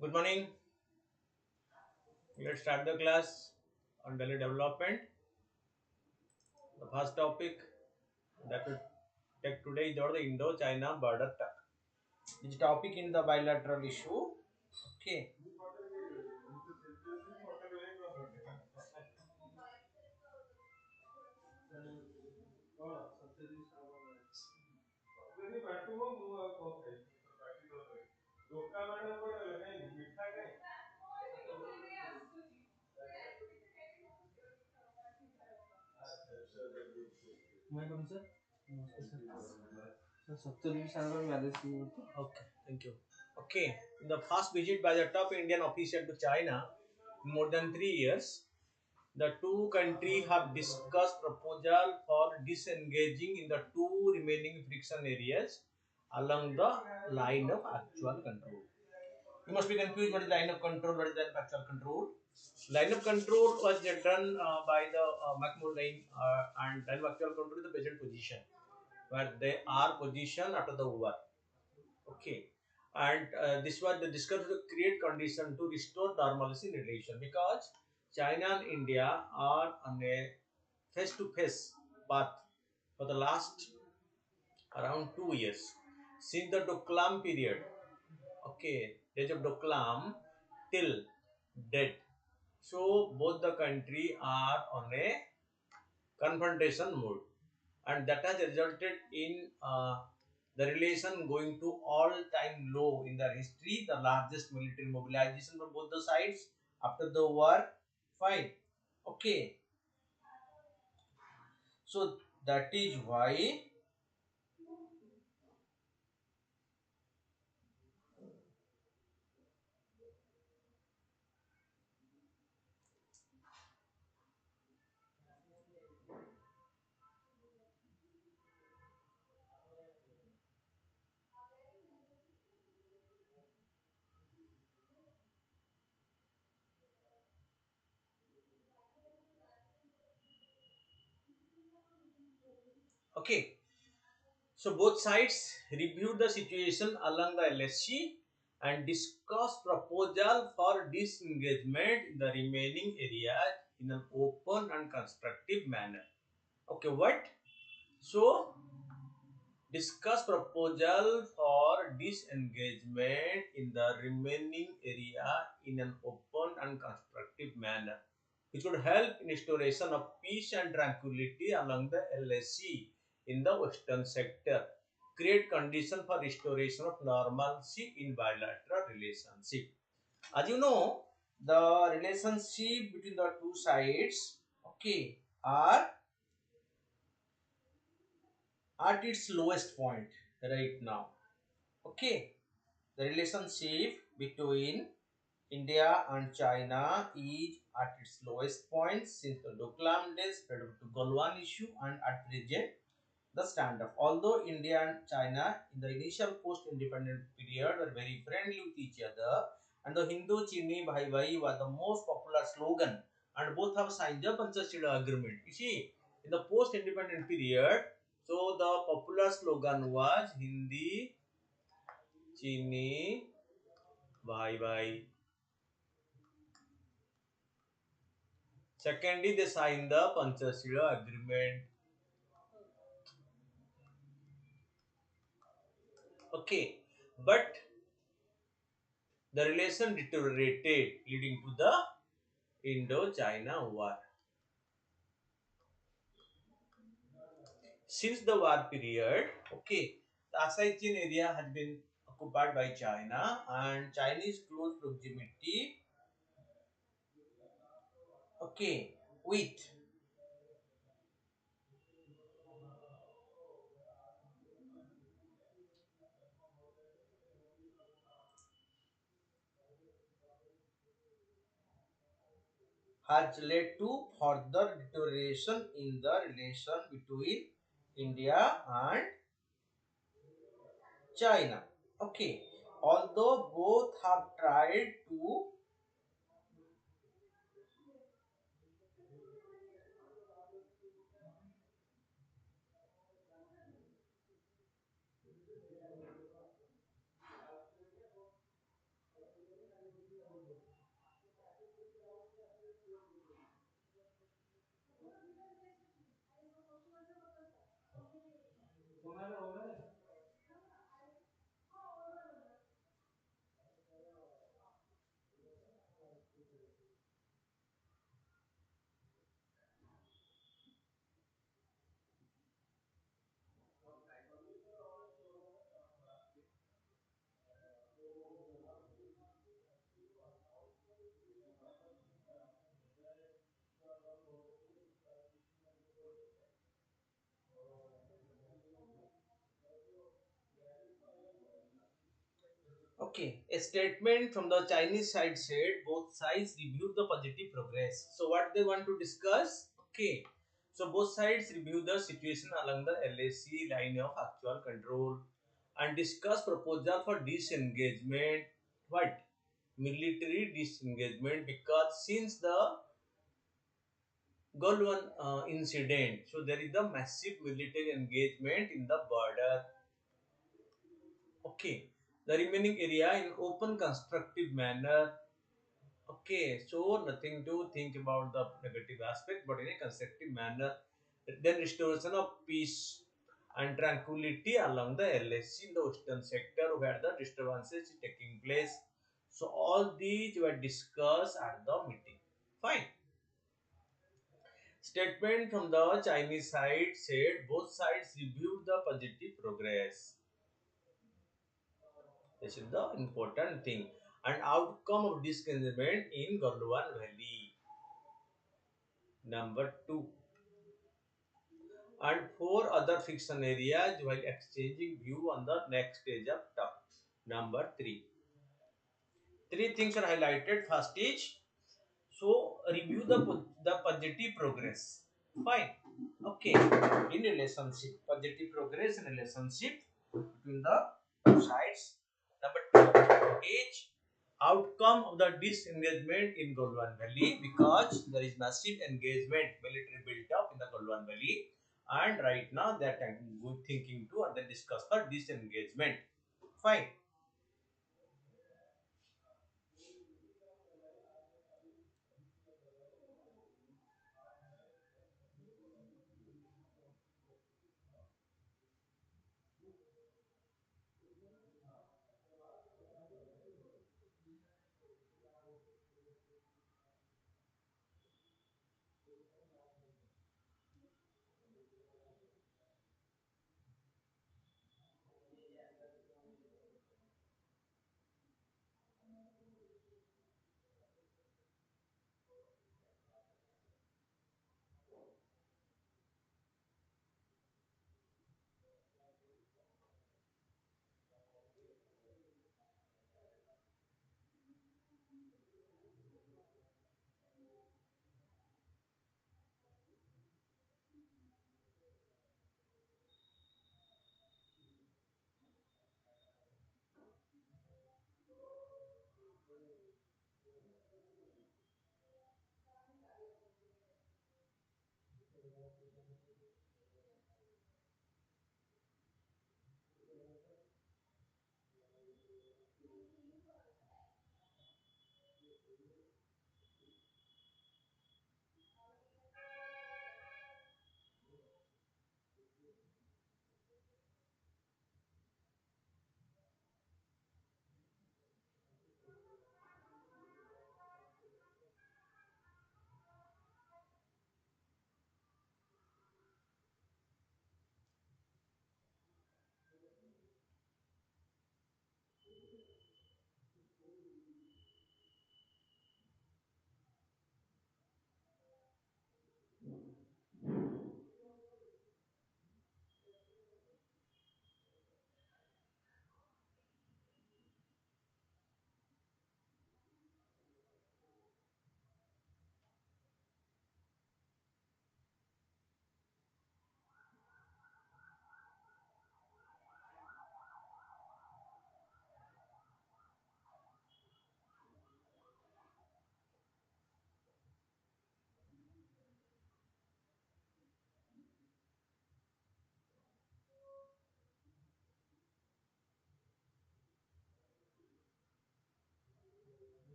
Good morning. Let's start the class on Delhi development. The first topic that we take today is about the Indo-China border talk. This topic in the bilateral issue. Okay. Okay. Thank you. Okay. In the first visit by the top Indian official to China in more than 3 years, the two countries have discussed proposal for disengaging in the two remaining friction areas along the line of actual control. You must be confused what is line of control, what is line of actual control. Line of control was done by the McMurray line and line of actual control is the present position where they are positioned after the war. Okay. And this was the discussed to create condition to restore normalcy in relation because China and India are on a face-to-face path for the last around 2 years since the Doklam period. Okay, days of Doklam till date. So both the country are on a confrontation mode, and that has resulted in the relation going to all-time low in their history, the largest military mobilization from both the sides after the war. Fine. Okay. So that is why. Okay. So both sides reviewed the situation along the LSC and discussed proposal for disengagement in the remaining areas in an open and constructive manner. Okay, what? So discuss proposal for disengagement in the remaining area in an open and constructive manner, which would help in restoration of peace and tranquility along the LAC in the western sector, create condition for restoration of normalcy in bilateral relationship. As you know, the relationship between the two sides, okay, are at its lowest point right now. Okay, the relationship between India and China is at its lowest point since the Doklam days led up to Galwan issue and at present the standoff. Although India and China in the initial post-independent period were very friendly with each other and the Hindu Chini Bhai Bhai was the most popular slogan and both have signed the Panchashila agreement. You see, in the post-independent period, so the popular slogan was Hindi Chini Bhai Bhai. Secondly, they signed the Panchashila agreement. Okay, but the relation deteriorated, leading to the Indo-China War. Since the war period, okay, the Asai Chin area has been occupied by China and Chinese close proximity, okay, with has led to further deterioration in the relation between India and China. Okay, although both have tried to Okay, a statement from the Chinese side said both sides reviewed the positive progress. So what they want to discuss? Okay, so both sides review the situation along the LAC line of actual control and discuss proposal for disengagement. What? Military disengagement, because since the Golwan incident, so there is a massive military engagement in the border. Okay, the remaining area in open constructive manner. Okay, so nothing to think about the negative aspect, but in a constructive manner. Then restoration of peace and tranquility along the LSC in the western sector where the disturbances is taking place. So all these were discussed at the meeting. Fine. Statement from the Chinese side said both sides reviewed the positive progress. This is the important thing. And outcome of disengagement in Gorluan Valley. Number 2. And 4 other fiction areas while exchanging view on the next stage of talk. Number 3. Three things are highlighted. First is, so review the positive progress. Fine. Okay. In relationship, positive progress in relationship between the two sides. Number 2 is outcome of the disengagement in Golwan Valley, because there is massive engagement military built up in the Golwan Valley, and right now they are thinking to and then discuss the disengagement. Fine.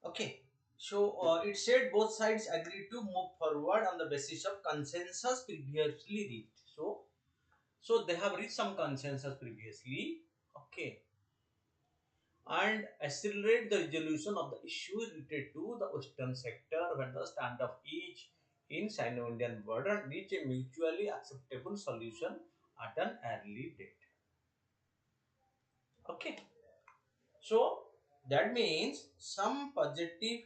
Okay. So it said both sides agreed to move forward on the basis of consensus previously reached. So So they have reached some consensus previously, okay, and accelerate the resolution of the issue related to the western sector when the standoff each in Sino-Indian border reach a mutually acceptable solution at an early date. Okay, so that means some positive.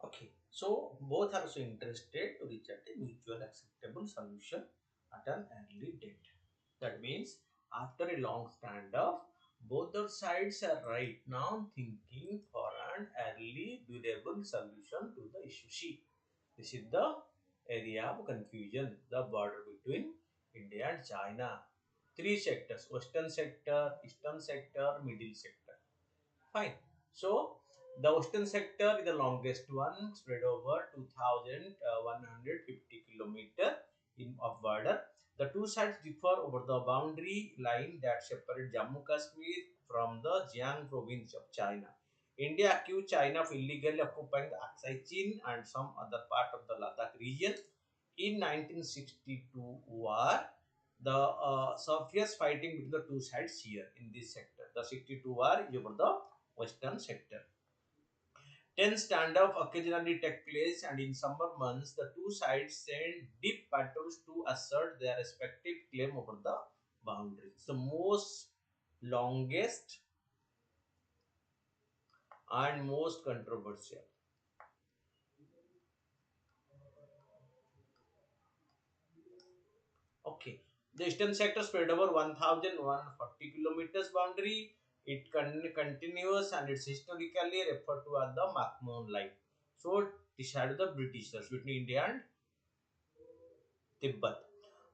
Okay, so both are also interested to reach at a mutual acceptable solution at an early date. That means after a long standoff, both the sides are right now thinking for an early durable solution to the issue. See, this is the area of confusion, the border between India and China. Three sectors: western sector, eastern sector, middle sector. Fine. So the western sector is the longest one, spread over 2,150 kilometer in of border. The two sides differ over the boundary line that separate Jammu Kashmir from the Jiang province of China. India accused China of illegally occupying the Aksai Chin and some other part of the Ladakh region. In 1962 war, the surface fighting between the two sides here in this sector. The 62 war is over the western sector. Tense standoff occasionally take place, and in summer months, the two sides send deep patrols to assert their respective claim over the boundaries. The most longest and most controversial. Okay, the eastern sector spread over 1,140 kilometers boundary. It continues and it's historically referred to as the McMahon line. So, this had the Britishers between India and Tibet,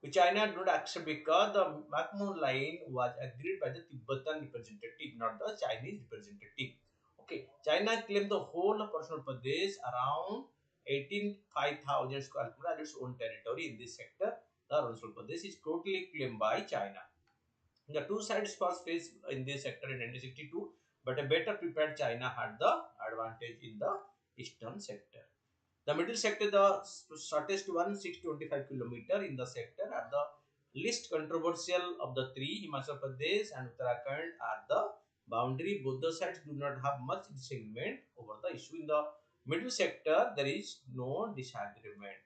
which China did not accept because the McMahon line was agreed by the Tibetan representative, not the Chinese representative. Okay, China claimed the whole of Arunachal Pradesh around 18,500 square kilometers as its own territory in this sector. The Arunachal Pradesh is totally claimed by China. The two sides first faced in this sector in 1962, but a better prepared China had the advantage in the eastern sector. The middle sector, the shortest one, 625 kilometer in the sector, are the least controversial of the three. Himachal Pradesh and Uttarakhand are the boundary. Both the sides do not have much disagreement over the issue. In the middle sector, there is no disagreement.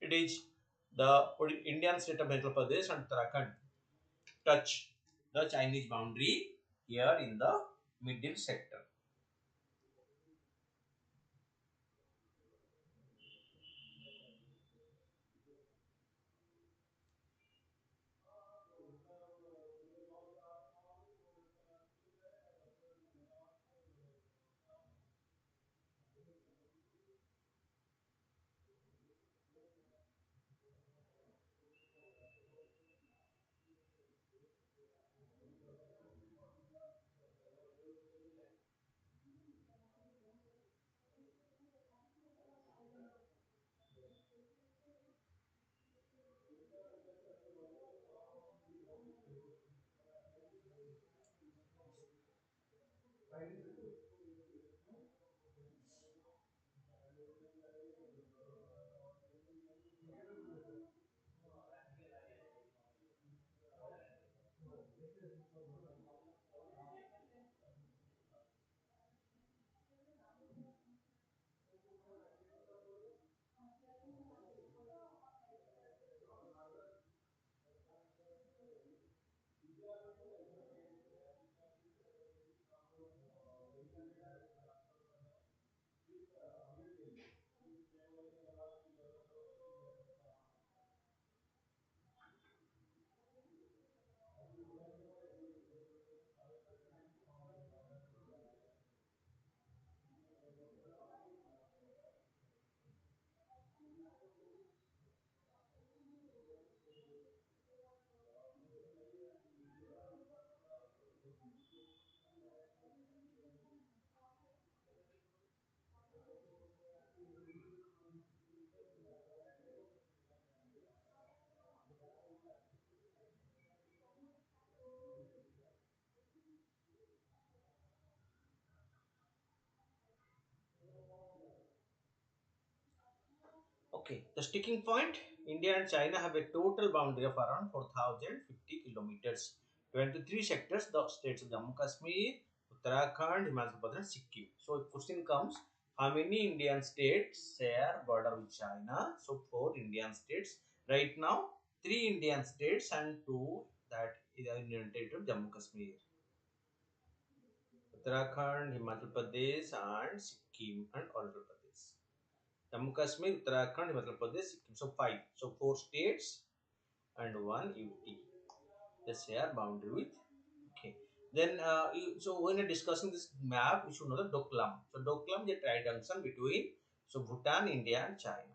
It is the Indian state of Himachal Pradesh and Uttarakhand touch the Chinese boundary here in the middle sector. Okay, the sticking point, India and China have a total boundary of around 4050 kilometers. 23 sectors, the states of Jammu Kashmir, Uttarakhand, Himachal Pradesh, and Sikkim. So, question comes, how many Indian states share border with China? So, four Indian states. Right now, three Indian states and two that is the Union Territory of Jammu Kashmir. Uttarakhand, Himachal Pradesh, and Sikkim, and Andhra Pradesh. Jammu Kashmir, Uttarakhand, Himachal Pradesh, Sikkim. So five. So four states and one UT. The share boundary with. Okay. Then so when you're discussing this map, you should know the Doklam. So Doklam is a triangle between so Bhutan, India, and China.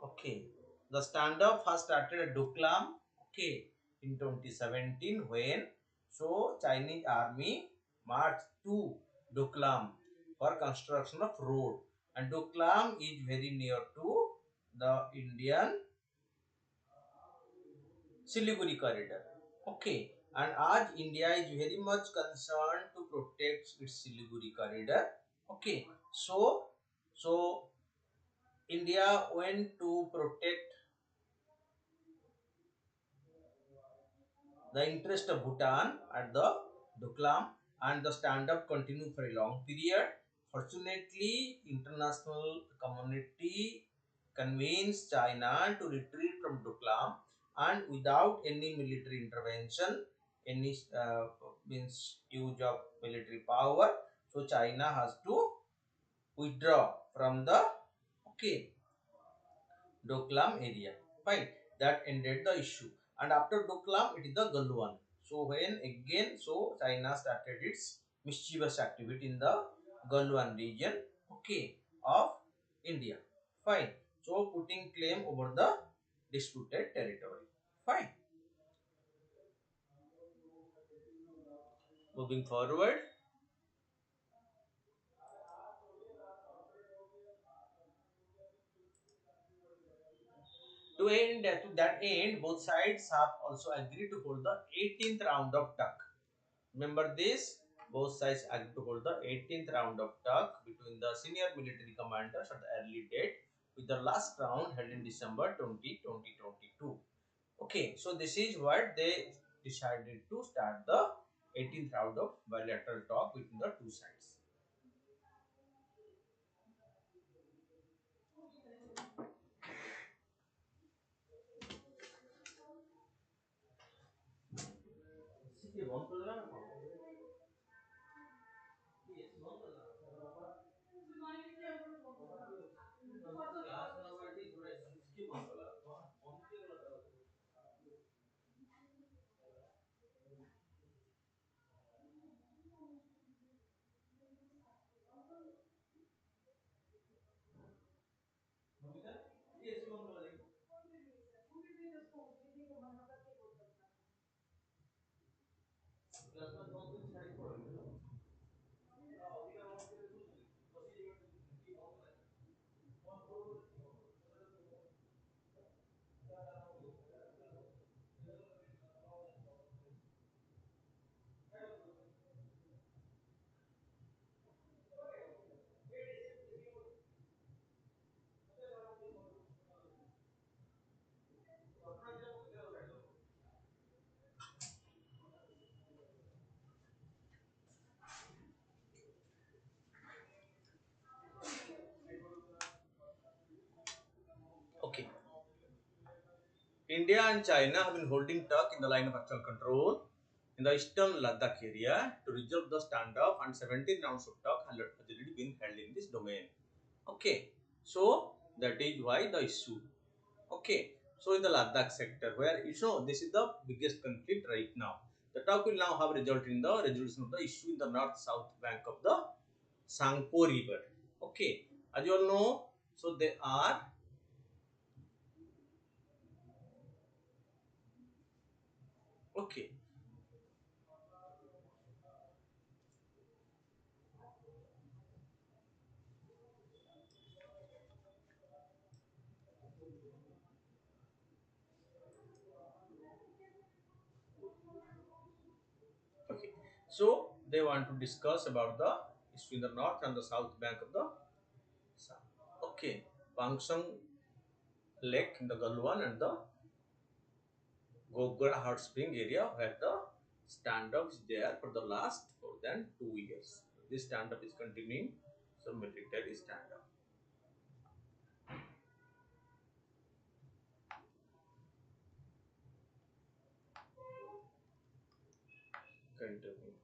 Okay. The standoff has started at Doklam. Okay. In 2017 when so Chinese army marched to Doklam for construction of road, and Doklam is very near to the Indian Siliguri corridor. Okay, and as India is very much concerned to protect its Siliguri corridor. Okay, so India went to protect the interest of Bhutan at the Doklam, and the stand-up continued for a long period. Fortunately, international community convinced China to retreat from Doklam, and without any military intervention, any means use of military power, so China has to withdraw from the okay Doklam area. Fine. That ended the issue. And after Doklam, it is the Galwan. So when again, so China started its mischievous activity in the Galwan region, okay, of India. Fine. So putting claim over the disputed territory. Fine. Moving forward. To that end, both sides have also agreed to hold the 18th round of talk. Remember this, both sides agreed to hold the 18th round of talk between the senior military commanders at the early date, with the last round held in December 2022. Okay, so this is what they decided to start the 18th round of bilateral talk between the two sides. India and China have been holding talk in the line of actual control in the eastern Ladakh area to resolve the standoff, and 17 rounds of talk have already been held in this domain. Okay, so that is why the issue. Okay, so in the Ladakh sector, where this is the biggest conflict right now, the talk will now have resulted in the resolution of the issue in the north-south bank of the Sangpo River. Okay, as you all know, so they are okay. Okay, so they want to discuss about the issue in the north and the south bank of the Sang. Okay, Pangsang Lake in the Galwan and the Gogura Hot Spring area, where the stand-up is there for the last more than 2 years. This stand-up is continuing, so military stand-up continuing.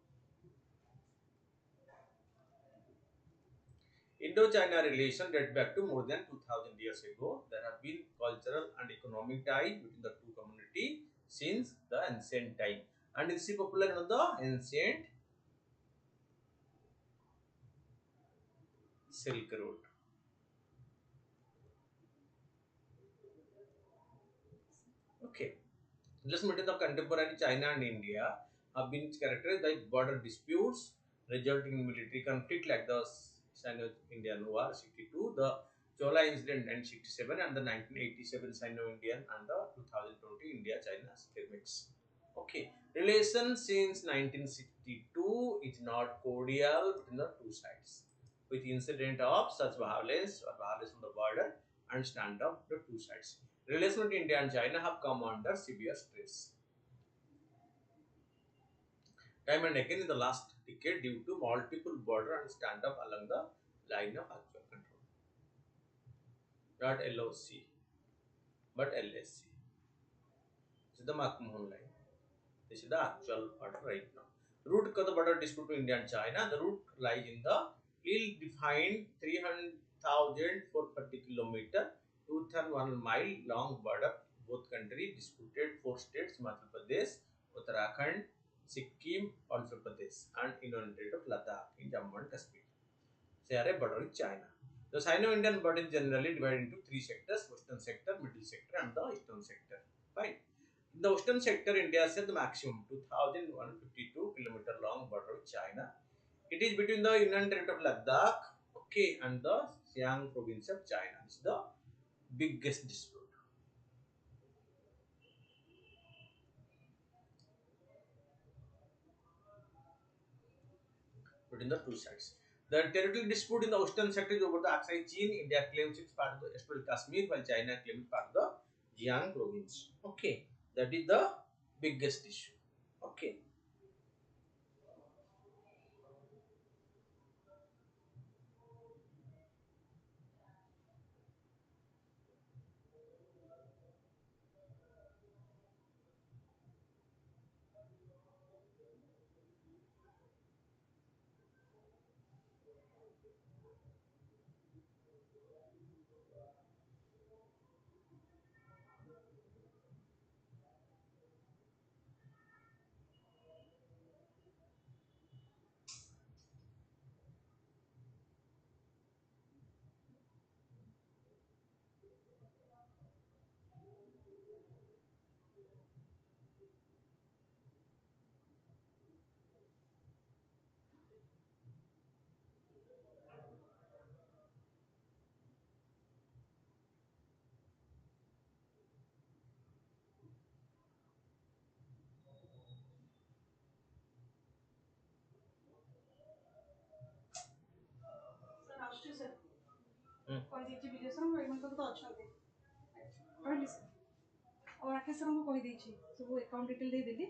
Indo-China relation date back to more than 2000 years ago. There have been cultural and economic ties between the two communities since the ancient time. And this is popular in the ancient Silk Road. Okay. Relations of contemporary China and India have been characterized by border disputes resulting in military conflict like the Sino-Indian War 62, the Chola incident in 67, and the 1987 Sino-Indian and the 2020 India-China skirmish. Okay, relations since 1962 is not cordial between the two sides, with incident of such violence or violence on the border and stand up the two sides. Relations with India and China have come under severe stress time and again in the last decade due to multiple border and stand up along the line of actual control. Not LOC, but LSC. This is the McMahon line. This is the actual border right now. Route of the border dispute to India and China. The route lies in the ill-defined 300,440 kilometer, 201-mile long border. Both countries disputed four states: Himachal Pradesh, Uttarakhand, Sikkim, Andhra Pradesh, and Union Territory of Ladakh in Jammu and Kashmir. They are a border with China. The Sino-Indian border is generally divided into three sectors: Western sector, Middle sector, and the Eastern sector. Fine. In the Western sector, India has the maximum 2,152 kilometer long border with China. It is between the Union Territory of Ladakh, okay, and the Xiang province of China. It's the biggest dispute between the two sides. The territorial dispute in the Western sector is over the Aksai Chin. India claims it's part of the Eastern Kashmir, while China claims part of the Jiang province. Okay, that is the biggest issue. Okay. Hmm. और Rakesh sir को कहि देछि सब account detail they Delhi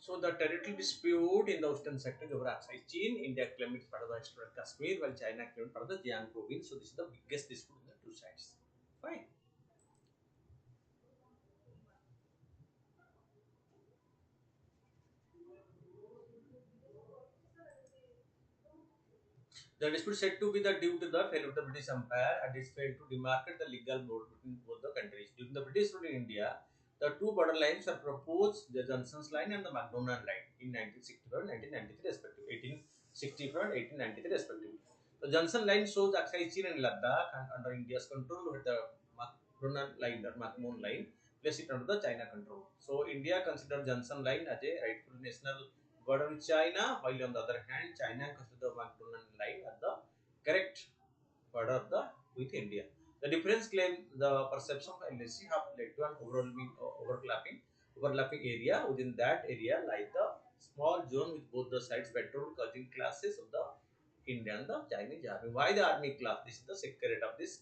So the territorial dispute in the western sector over Aksai Chin, India claimed it's part of the historical Kashmir, while China claimed part of the Jiang province. So this is the biggest dispute in the two sides. Fine. The dispute said to be the due to the failure of the British Empire and its failed to demarcate the legal border between both the countries. During the British rule in India, the two border lines were proposed, the Johnson's line and the McDonald line in 1964 and 1993 respectively. 1864 and 1893 respectively. The Johnson line shows Aksai Chin and Ladakh and under India's control with the McDonald line or McMahon line placed it under the China control. So India considered Johnson line as a rightful national border with China, while on the other hand, China considered the McDonald line as the correct border of the with India. The difference claim the perception of LSC have led to an overlapping area. Within that area lies the small zone with both the sides patrol causing classes of the Indian and the Chinese army. Why the army class? This is the secret of this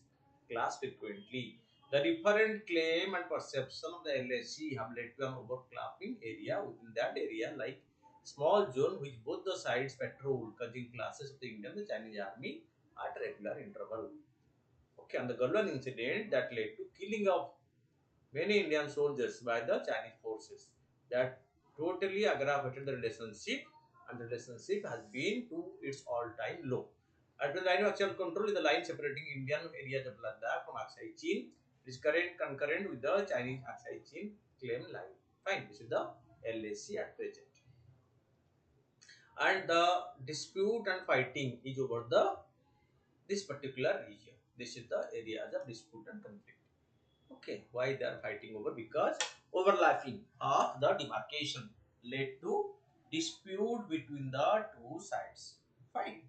class frequently. The different claim and perception of the LSC have led to an overlapping area. Within that area, like small zone which both the sides patrol, causing classes of the Indian and the Chinese army at regular interval. Okay, and the Galwan incident that led to killing of many Indian soldiers by the Chinese forces that totally aggravated the relationship, and the relationship has been to its all-time low. At the line of actual control is the line separating Indian areas of Ladakh from Aksai Chin. It is concurrent with the Chinese Aksai Chin claim line. Fine, this is the LAC at present. And the dispute and fighting is over the this particular region. This is the area of dispute and conflict. Okay, why they are fighting over? Because overlapping of the demarcation led to dispute between the two sides. Fine.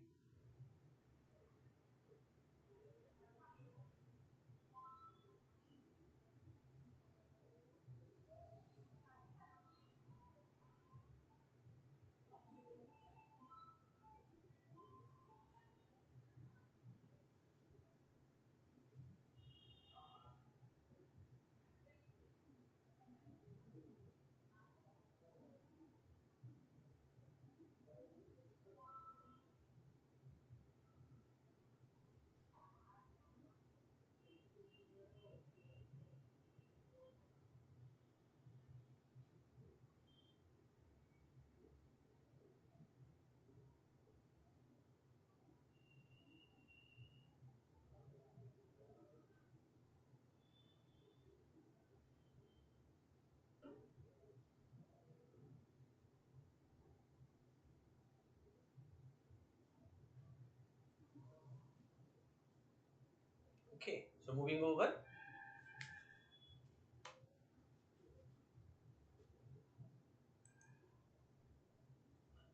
Okay. So moving over,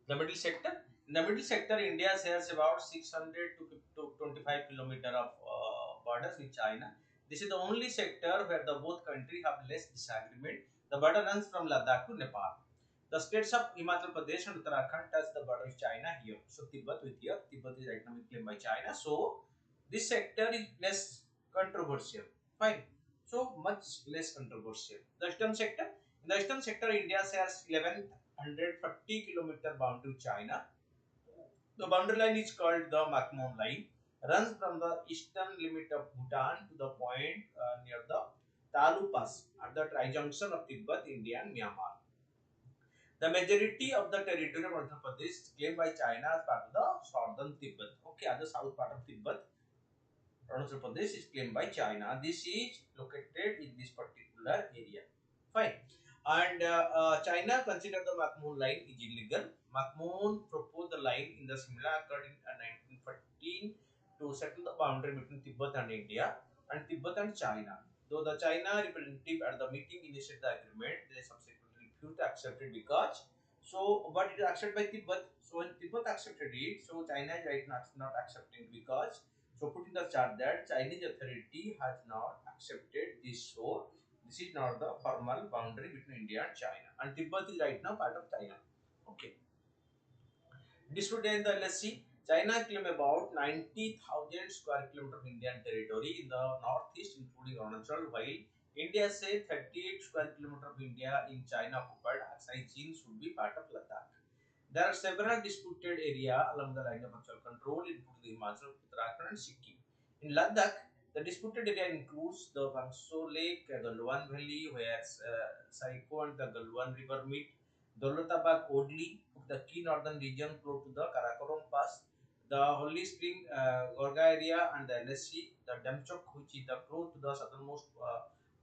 the middle sector. In the middle sector, India shares about 600 to 25 kilometer of borders with China. This is the only sector where the both countries have less disagreement. The border runs from Ladakh to Nepal. The states of Himachal Pradesh and Uttarakhand touch the border with China here. So Tibet with here. Tibet is right now claimed by China. So this sector is less controversial. Fine. So much less controversial. The eastern sector. In the eastern sector, India shares 1140 kilometer boundary with China. The boundary line is called the McMahon line. Runs from the eastern limit of Bhutan to the point near the Talu Pass at the tri-junction of Tibet, India and Myanmar. The majority of the territory of Andhra Pradesh is claimed by China as part of the southern Tibet. Okay, at the south part of Tibet, Arunachal Pradesh is claimed by China. This is located in this particular area. Fine. And China considered the McMahon line is illegal. McMahon proposed the line in the Simla Accord in 1914 to settle the boundary between Tibet and India and Tibet and China. Though the China representative at the meeting initiated the agreement, they subsequently refused to accept it because but it is accepted by Tibet. So when Tibet accepted it, so China is right now not accepting it because so put in the chart that Chinese authority has not accepted this. So this is not the formal boundary between India and China. And Tibet is right now part of China. Okay. Dispute in the LSC. China claim about 90,000 square kilometer of Indian territory in the northeast, including Arunachal, while India say 38 square kilometer of India in China occupied Aksai Chin should be part of Ladakh. There are several disputed areas along the line of actual control, including the Himachal, Uttarakhand, and Sikkim. In Ladakh, the disputed area includes the Bangso Lake, Galwan Valley, where Saiko and the Galwan River meet, Dolatabad Odli, the key northern region close to the Karakoram Pass, the Holy Spring Gorga area, and the LSC, the Damchok, which is the close to the southernmost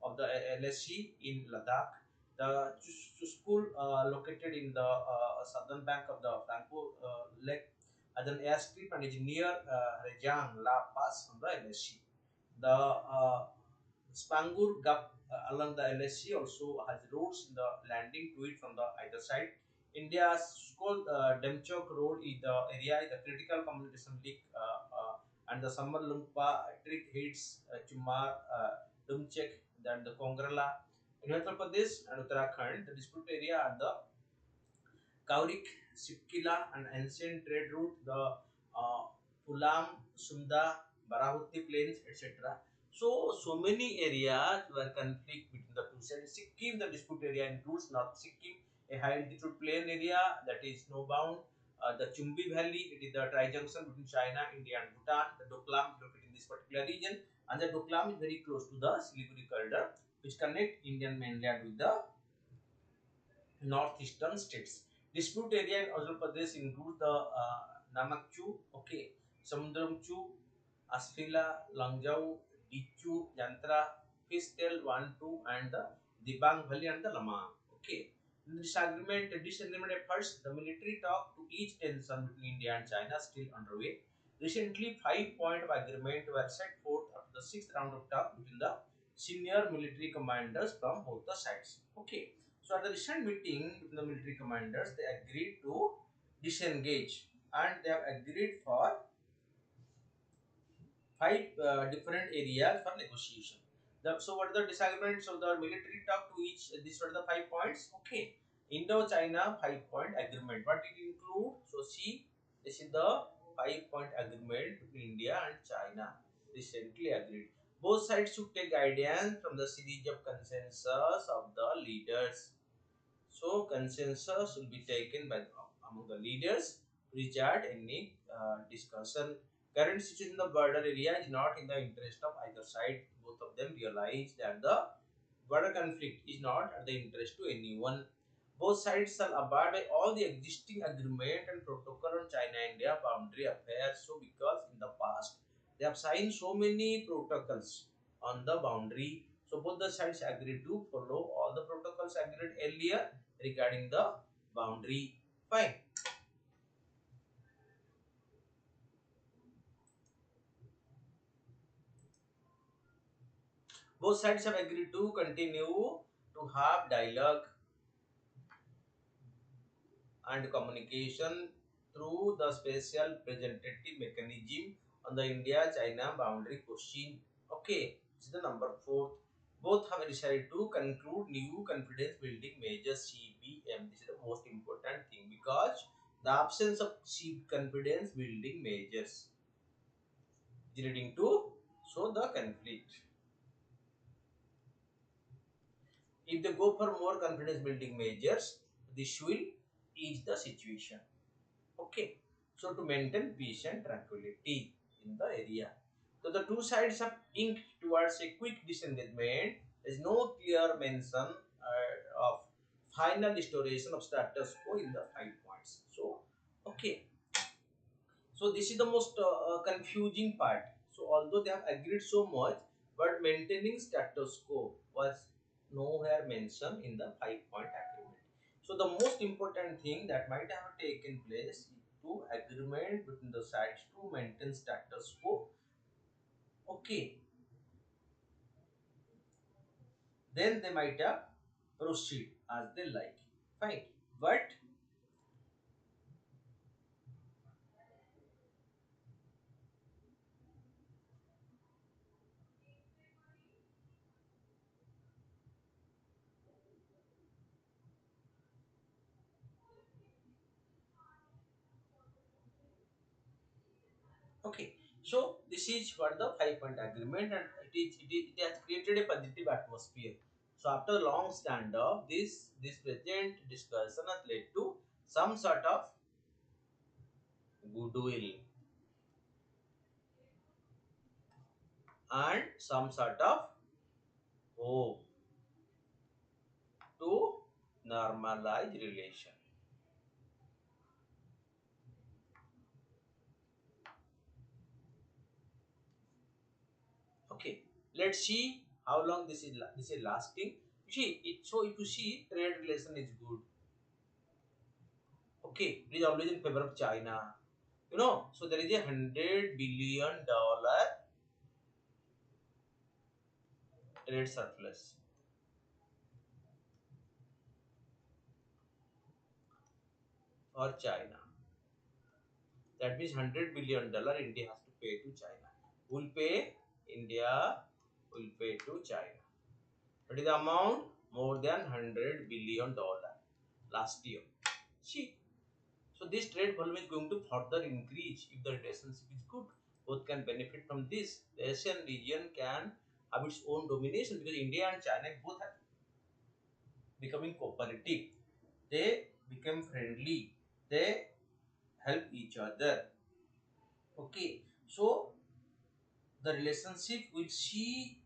of the LSC in Ladakh. The school located in the southern bank of the Franco Lake as an airstrip and is near Rejang La Pass on the LSC. The Spangur Gap along the LSC also has roads in the landing to it from the either side. India's called Demchok Road is the area is the critical communication link and the Samar Lumpa trick hits Chumar, Dumchek, then the Kongrala. In Uttar Pradesh and Uttarakhand, the dispute area are the Kaurik, Sikila, and ancient trade route, the Pulam, Sunda, Barahuti plains, etc. So many areas were conflict between the two sides. Sikkim, the dispute area includes North Sikkim, a high altitude plain area that is snowbound. The Chumbi Valley, it is the tri-junction between China, India, and Bhutan. The Doklam is located in this particular region, and the Doklam is very close to the Siliguri corridor, which connect Indian mainland with the northeastern states. Dispute area in Andhra Pradesh includes the Namakchu, okay, Samudramchu, Asfila, Langjau, Dichu, Yantra, Fistel, Wantu, and the Dibang Valley and the Lama. Okay. Disagreement efforts, the military talk to each tension between India and China still underway. Recently, 5 point of agreement were set forth after the sixth round of talk between the senior military commanders from both the sides. Okay. So at the recent meeting between the military commanders, they agreed to disengage and they have agreed for five different areas for negotiation. So what are the disagreements of the military talk to each? These were the 5 points. Okay, Indo-China 5 point agreement. What it include? So see, this is the 5 point agreement between India and China recently agreed. Both sides should take guidance from the series of consensus of the leaders. So consensus will be taken by among the leaders to reject any discussion. Current situation in the border area is not in the interest of either side. Both of them realize that the border conflict is not at the interest to anyone. Both sides shall abide by all the existing agreement and protocol on China-India boundary affairs. So because in the past they have signed so many protocols on the boundary. So both the sides agreed to follow all the protocols agreed earlier regarding the boundary. Fine. Both sides have agreed to continue to have dialogue and communication through the special representative mechanism on the India-China boundary question. Okay, this is the number 4. Both have decided to conclude new confidence building measures CBM. This is the most important thing because the absence of confidence building measures is leading to so the conflict. If they go for more confidence building measures, this will ease the situation. Okay, so to maintain peace and tranquility in the area. So the two sides have inked towards a quick disengagement. There is no clear mention of final restoration of status quo in the 5 points. So, okay. So this is the most confusing part. So although they have agreed so much, but maintaining status quo was nowhere mentioned in the 5 point agreement. So the most important thing that might have taken place is to agreement between the sides to maintain status quo. Okay, then they might have proceed as they like. Fine, but okay. So this is what the 5 point agreement, and it has created a positive atmosphere. So after long standoff, this present discussion has led to some sort of goodwill and some sort of hope to normalize relation. Okay, let's see how long this is lasting. You see, if you see trade relation is good. Okay, it is always in favor of China. So there is $100 billion trade surplus for China. That means $100 billion India has to pay to China. Will pay India will pay to China. What is the amount? More than $100 billion last year. See, so this trade volume is going to further increase if the relationship is good. Both can benefit from this. The Asian region can have its own domination because India and China both are becoming cooperative. They become friendly. They help each other. Okay, so the relationship will see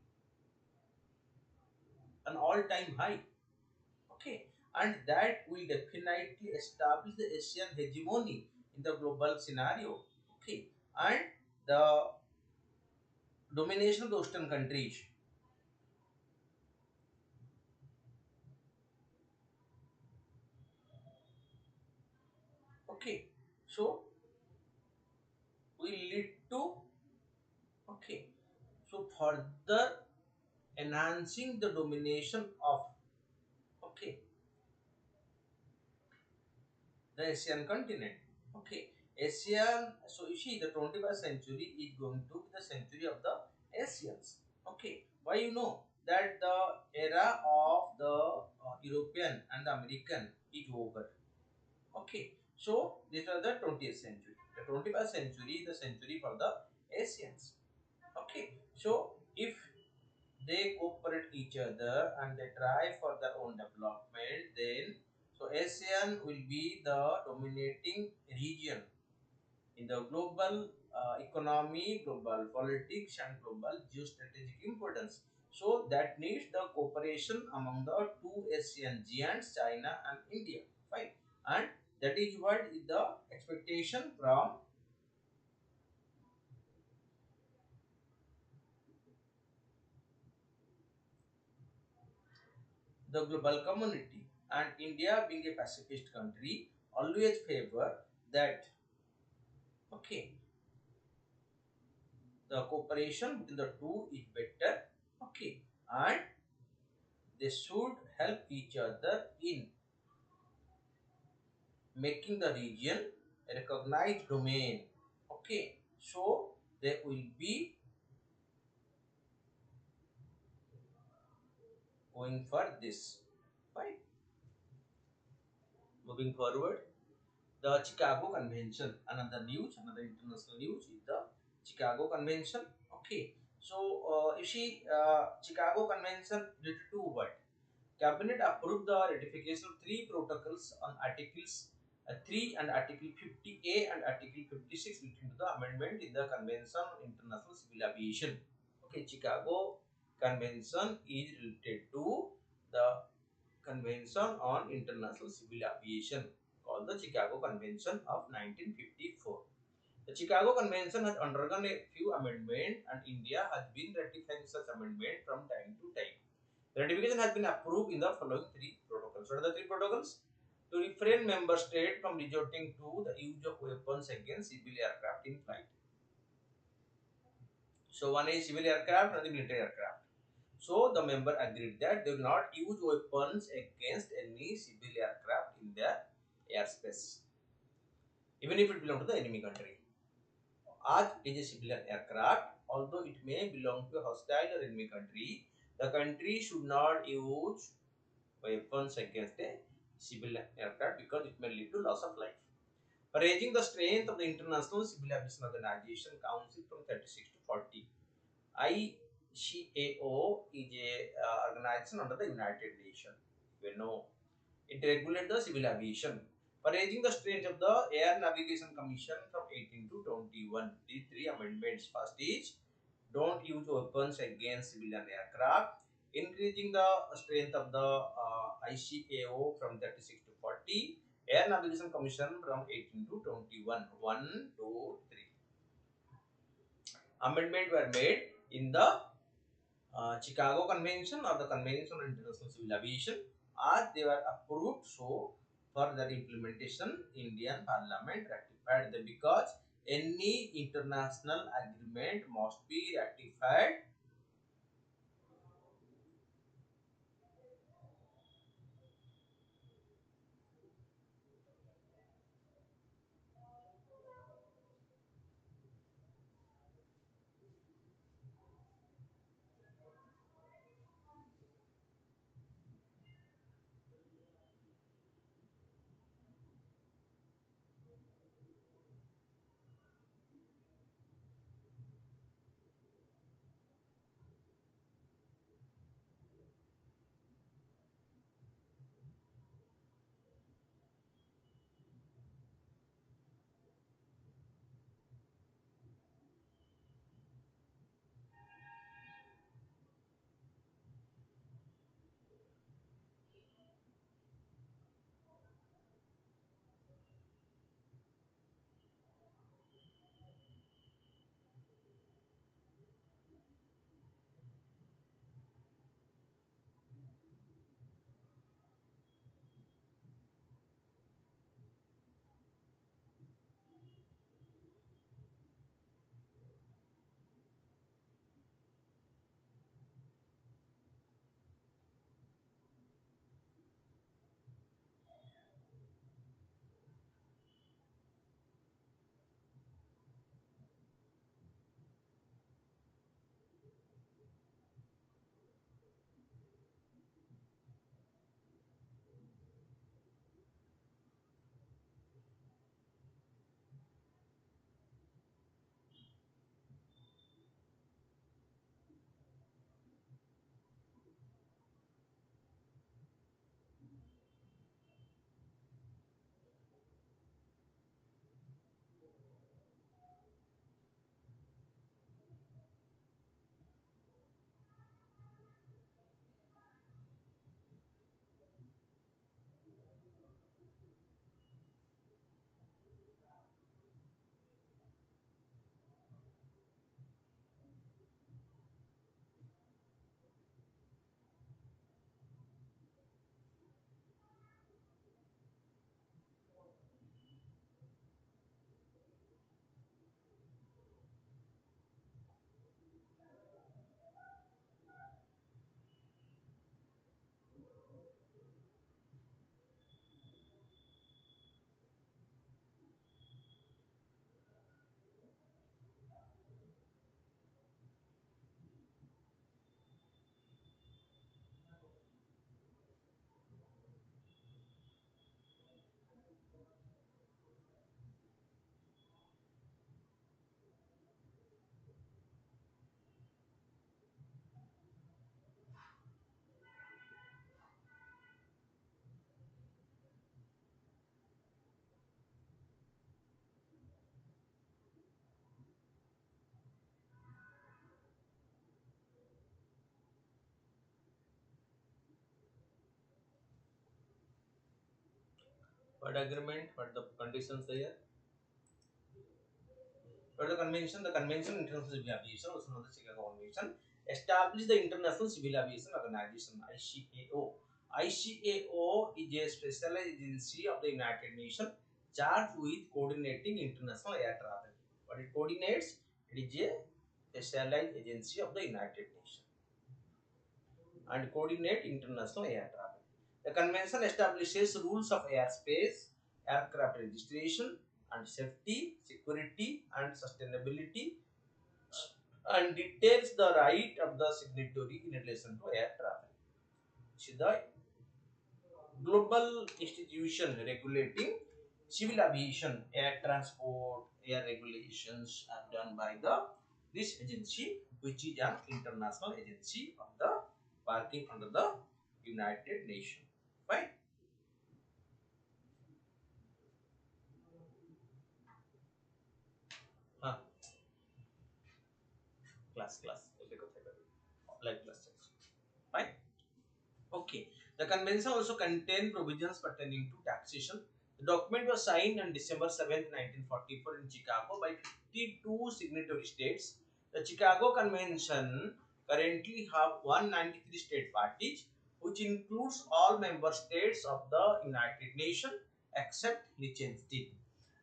an all-time high. Okay, and that will definitely establish the Asian hegemony in the global scenario. Okay, and the domination of the Western countries. Okay, so will lead to, okay, so further enhancing the domination of, okay, the Asian continent. Okay, Asian. So you see, the 21st century is going to be the century of the Asians. Okay, why that the era of the European and the American is over. Okay, so these are the 20th century. The 21st century is the century for the Asians. Okay, so if they cooperate each other and they try for their own development, then so ASEAN will be the dominating region in the global economy, global politics, and global geostrategic importance. So that needs the cooperation among the two Asian giants, China and India. Fine, and that is what is the expectation from the global community. And India, being a pacifist country, always favor that, okay, the cooperation between the two is better, okay, and they should help each other in making the region a recognized domain. Okay, so they will be going for this. Right. Moving forward, the Chicago Convention, another news, another international news is the Chicago Convention. Okay, so you see, Chicago Convention did two what? Cabinet approved the ratification of three protocols on Articles 3 and Article 50A and Article 56 leading to the amendment in the Convention on International Civil Aviation. Okay, Chicago Convention is related to the Convention on International Civil Aviation called the Chicago Convention of 1954. The Chicago Convention has undergone a few amendments and India has been ratifying such amendments from time to time. The ratification has been approved in the following three protocols. What are the three protocols? To refrain member states from resorting to the use of weapons against civil aircraft in flight. So one is civil aircraft and the military aircraft. So the member agreed that they will not use weapons against any civil aircraft in their airspace, even if it belongs to the enemy country. As it is a civilian aircraft, although it may belong to a hostile or enemy country, the country should not use weapons against a civilian aircraft because it may lead to loss of life. raising the strength of the International Civil Aviation Organization Council from 36 to 40. ICAO is a organization under the United Nations. We know it regulates the civil aviation. For raising the strength of the Air Navigation Commission from 18 to 21, these three amendments. First is don't use weapons against civilian aircraft. Increasing the strength of the ICAO from 36 to 40. Air Navigation Commission from 18 to 21. 1, 2, 3. Amendment were made in the Chicago Convention or the Convention on International Civil Aviation, as they were approved. So for their implementation, Indian Parliament ratified them because any international agreement must be ratified. What agreement? What the conditions there? But the convention, International Civil Aviation, also known as the Chicago Convention, established the International Civil Aviation Organization (ICAO). ICAO is a specialized agency of the United Nations charged with coordinating international air travel. What it coordinates? It is a specialized agency of the United Nations and coordinate international air travel. The convention establishes rules of airspace, aircraft registration, and safety, security, and sustainability, and details the right of the signatory in relation to air travel. She is the global institution regulating civil aviation, air transport, air regulations are done by the this agency, which is an international agency of the working under the United Nations. Fine. Huh. Class. Like class. Fine. Okay. The convention also contained provisions pertaining to taxation. The document was signed on December 7th, 1944 in Chicago by 52 signatory states. The Chicago Convention currently have 193 state parties, which includes all member states of the United Nations except Liechtenstein.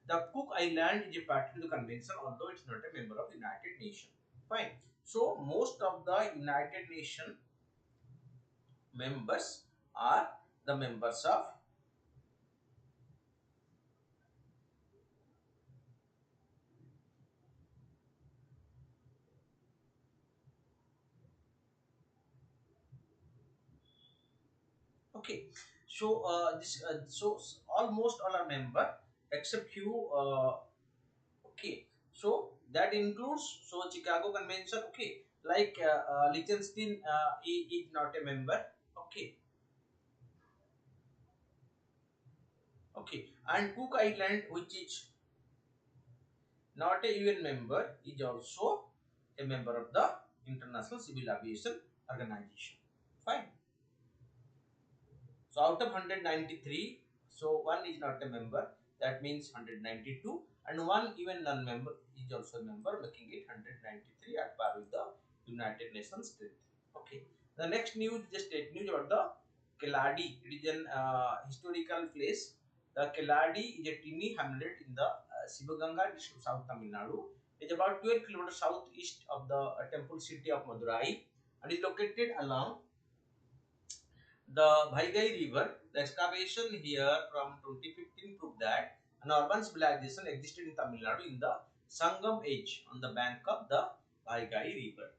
The Cook Island is a party to the convention, although it's not a member of the United Nations. Fine. So most of the United Nations members are the members of. Okay, so almost all are member except few. Okay, so that includes Chicago Convention. Okay, like Liechtenstein is not a member. Okay, and Cook Island, which is not a UN member, is also a member of the International Civil Aviation Organization. Fine. So out of 193, so one is not a member, that means 192, and one even non-member is also a member, making it 193 at par with the United Nations strength. Okay. The next news is the state news about the Keladi. It is an historical place. The Keladi is a teeny hamlet in the Sivaganga district of South Tamil Nadu. It is about 12 kilometers southeast of the temple city of Madurai and is located along the Bhaigai River. The excavation here from 2015 proved that an urban civilization existed in Tamil Nadu in the Sangam age on the bank of the Bhaigai River.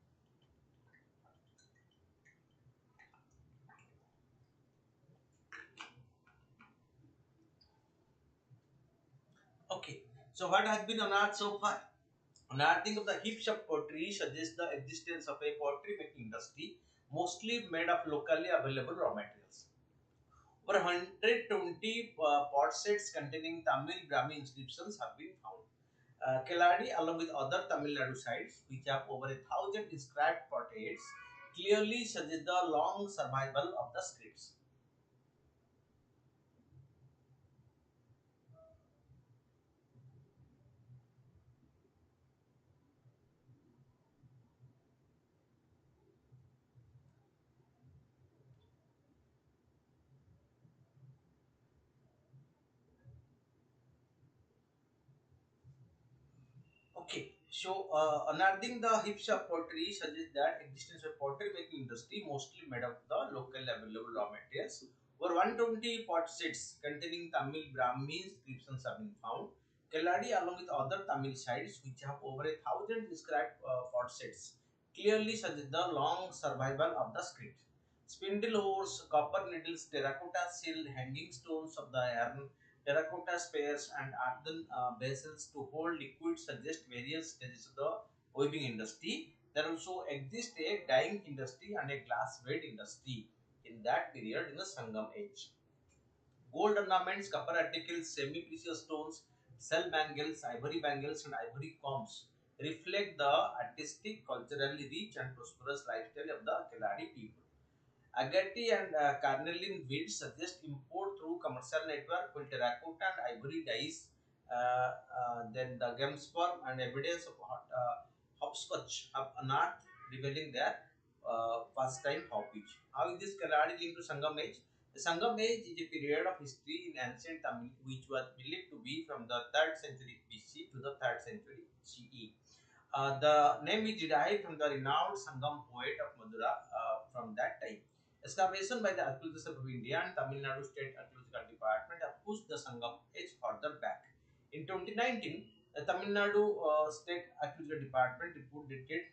Okay, so what has been unearthed so far? Unearthing of the heaps of pottery suggests the existence of a pottery making industry, mostly made of locally available raw materials. Over 120 pot sets containing Tamil Brahmi inscriptions have been found. Keladi, along with other Tamil Nadu sites, which have over 1,000 inscribed portraits, clearly suggest the long survival of the scripts. Okay, so unearthing the hips of pottery suggests that existence of pottery making industry mostly made of the local available raw materials. Over 120 pot sets containing Tamil Brahmi inscriptions have been found. Keladi, along with other Tamil sites which have over 1,000 inscribed pot sets, clearly suggest the long survival of the script. Spindle oars, copper needles, terracotta seal, hanging stones of the iron, terracotta spares and earthen vessels to hold liquid suggest various stages of the weaving industry. There also exists a dyeing industry and a glassware industry in that period in the Sangam age. Gold ornaments, copper articles, semi-precious stones, shell bangles, ivory bangles and ivory combs reflect the artistic, culturally rich and prosperous lifestyle of the Keladi people. Agate and carnelian beads suggest import through commercial network, while terracotta and ivory dyes, then the gem sperm and evidence of hopscotch have unearthed, revealing their pastime hobbies. How is this Kaladi linked to Sangam age? The Sangam age is a period of history in ancient Tamil which was believed to be from the 3rd century BC to the 3rd century CE. The name is derived from the renowned Sangam poet of Madura from that time. Excavation by the Archaeological Survey of India and Tamil Nadu State Archaeological Department have pushed the Sangam age further back. In 2019, the Tamil Nadu State Archaeological Department report dated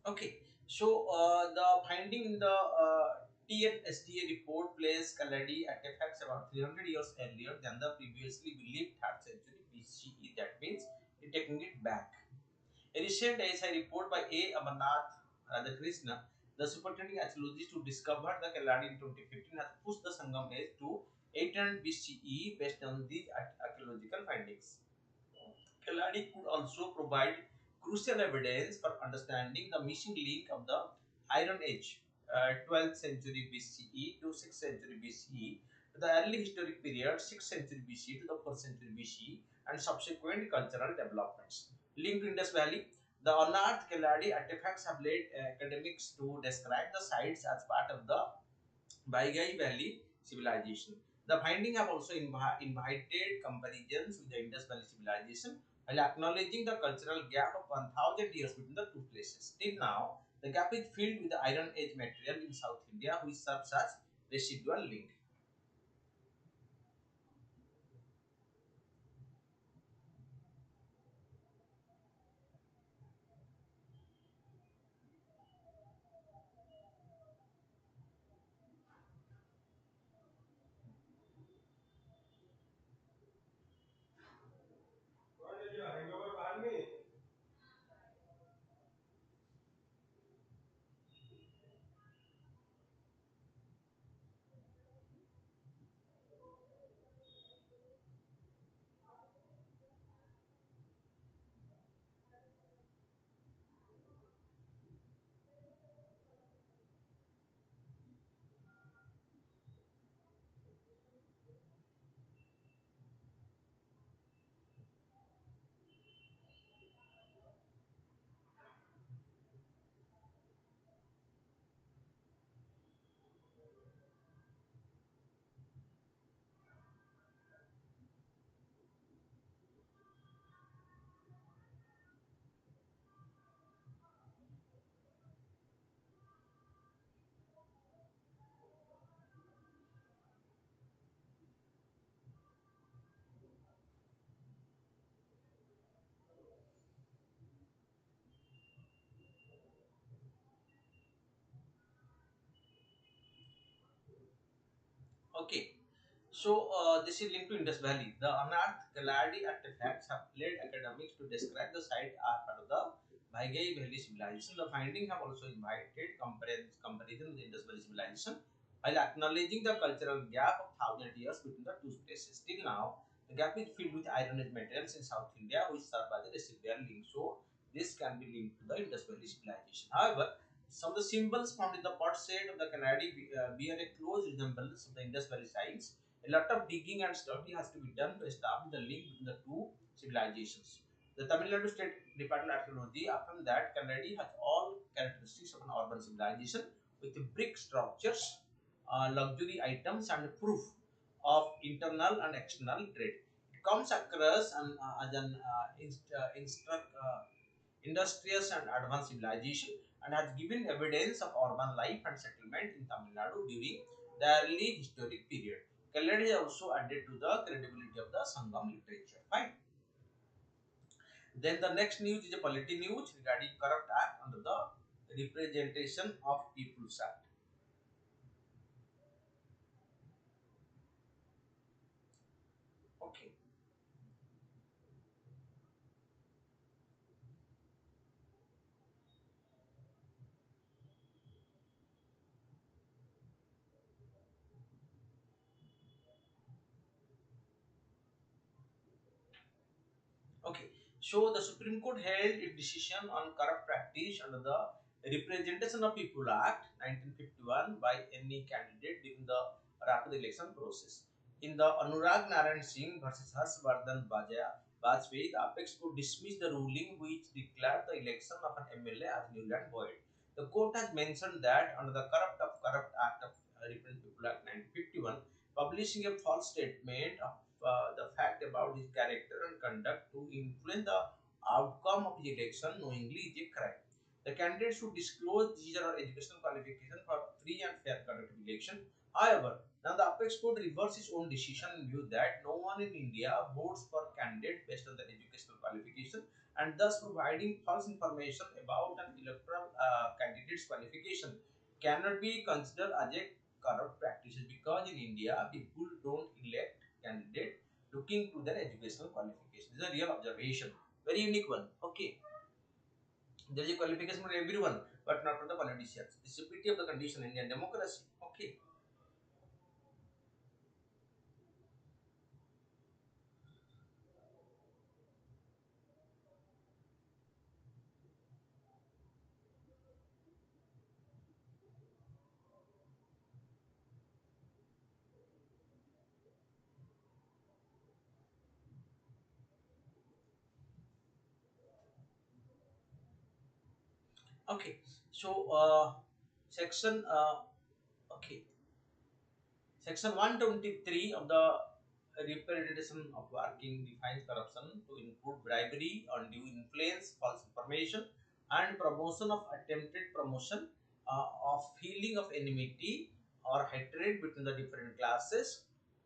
Okay, so the finding in the TNSTA report placed Kaladi artifacts about 300 years earlier than the previously believed 3rd century BCE. That means you're taking it back. A recent ASI report by A. Amarnath Radhakrishna, the superintending archaeologist who discovered the Kaladi in 2015, has pushed the Sangam age to 800 BCE based on these archaeological findings. Kaladi could also provide crucial evidence for understanding the missing link of the Iron Age, 12th century BCE to 6th century BCE, to the early historic period 6th century BCE to the 4th century BCE, and subsequent cultural developments. Linked to Indus Valley, the unearthed Kaladi artifacts have led academics to describe the sites as part of the Baigai Valley civilization. The findings have also invited comparisons with the Indus Valley civilization while acknowledging the cultural gap of 1000 years between the two places. Till now, the gap is filled with the Iron Age material in South India, which serves as residual link. Okay, so this is linked to Indus Valley. The unearthed Kaladi artifacts have led academics to describe the site as part of the Baigai Valley civilization. The findings have also invited comparison with the Indus Valley civilization while acknowledging the cultural gap of 1000 years between the two places. Still now, the gap is filled with Iron Age materials in South India, which serve as a residual link. So, this can be linked to the Indus Valley civilization. However, some of the symbols found in the pot set of the Canary bear a close resemblance of the Indus Valley sites. A lot of digging and study has to be done to establish the link between the two civilizations. The Tamil Nadu State Department of Archaeology affirmed that Canary has all characteristics of an urban civilization with brick structures, luxury items, and proof of internal and external trade. It comes across as an industrious and advanced civilization and has given evidence of urban life and settlement in Tamil Nadu during the early historic period. Kalladi is also added to the credibility of the Sangam literature. Fine. Then the next news is a polity news regarding corrupt act under the Representation of People's Act. Okay. Okay, so the Supreme Court held its decision on corrupt practice under the Representation of People Act 1951 by any candidate during the rapid election process. In the Anurag Narayan Singh versus Harshvardhan Vajpayee, the apex court dismissed the ruling which declared the election of an MLA as null and void. The court has mentioned that under the Corrupt Act of Representation of People Act 1951, publishing a false statement of the fact about his character and conduct to influence the outcome of the election knowingly is a crime. The candidate should disclose these or educational qualification for free and fair conduct of election. However, now the apex court reversed its own decision and viewed that no one in India votes for candidate based on their educational qualification and thus providing false information about an electoral candidate's qualification cannot be considered as a corrupt practice, because in India people don't elect candidate looking to their educational qualification. This is a real observation, very unique one. Okay, there is a qualification for everyone, but not for the politicians. This is a pity of the condition in Indian democracy. Okay. Okay. So, section okay, section 123 of the Representation of Working defines corruption to include bribery, undue influence, false information, and promotion of attempted promotion of feeling of enmity or hatred between the different classes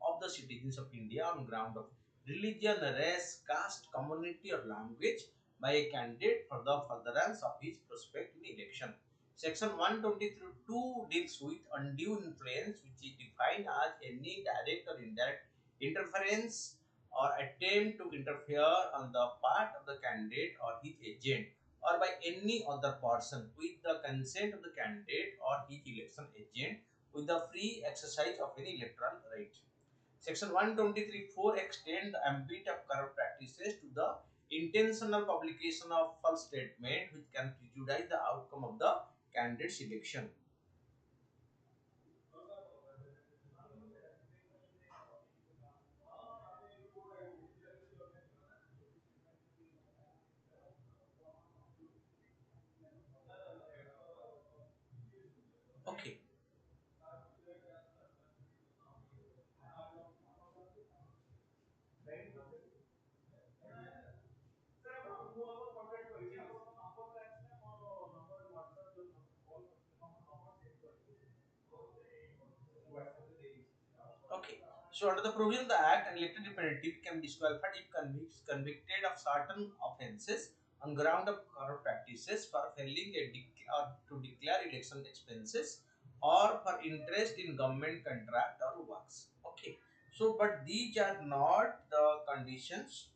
of the citizens of India on ground of religion, race, caste, community, or language by a candidate for the furtherance of his prospect in election. Section 123(2) deals with undue influence, which is defined as any direct or indirect interference or attempt to interfere on the part of the candidate or his agent or by any other person with the consent of the candidate or his election agent with the free exercise of any electoral right. Section 123(4) extends the ambit of corrupt practices to the intentional publication of false statement which can prejudice the outcome of the candidate selection. Okay. Okay. So under the provision of the Act, an elected representative can be disqualified if convicted of certain offences on ground of corrupt practices for failing or to declare election expenses or for interest in government contract or works. Okay. So, but these are not the conditions.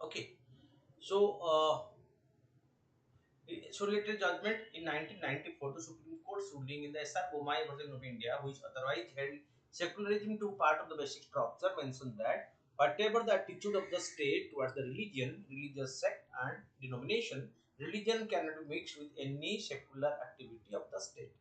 Okay. So, isolated judgment in 1994, the Supreme Court's ruling in the SR Bomai version of India, which otherwise held secularism to part of the basic structure, mentioned that whatever the attitude of the state towards the religion, religious sect, and denomination, religion cannot be mixed with any secular activity of the state.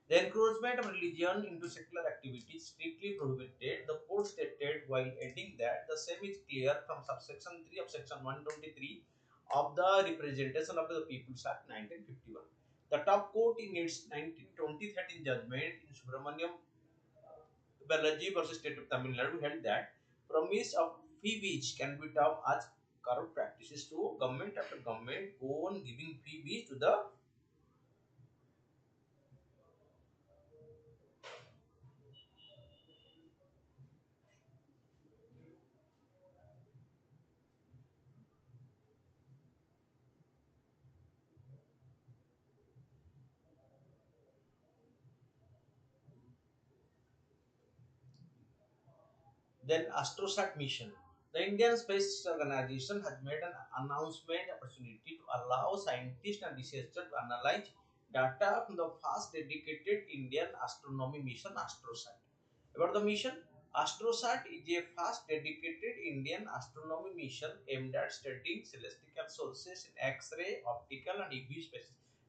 The encouragement of religion into secular activity is strictly prohibited. The court stated while adding that the same is clear from subsection 3 of section 123 of the Representation of the People's Act 1951. The top court in its 2013 judgment in Subramaniam Balaji versus State of Tamil Nadu held that promise of fee which can be termed as corrupt practices. So government after government go on giving fee which to the. Then AstroSat mission. The Indian Space Organization has made an announcement opportunity to allow scientists and researchers to analyze data from the first dedicated Indian astronomy mission AstroSat. About the mission, AstroSat is a first dedicated Indian astronomy mission aimed at studying celestial sources in X-ray, optical and UV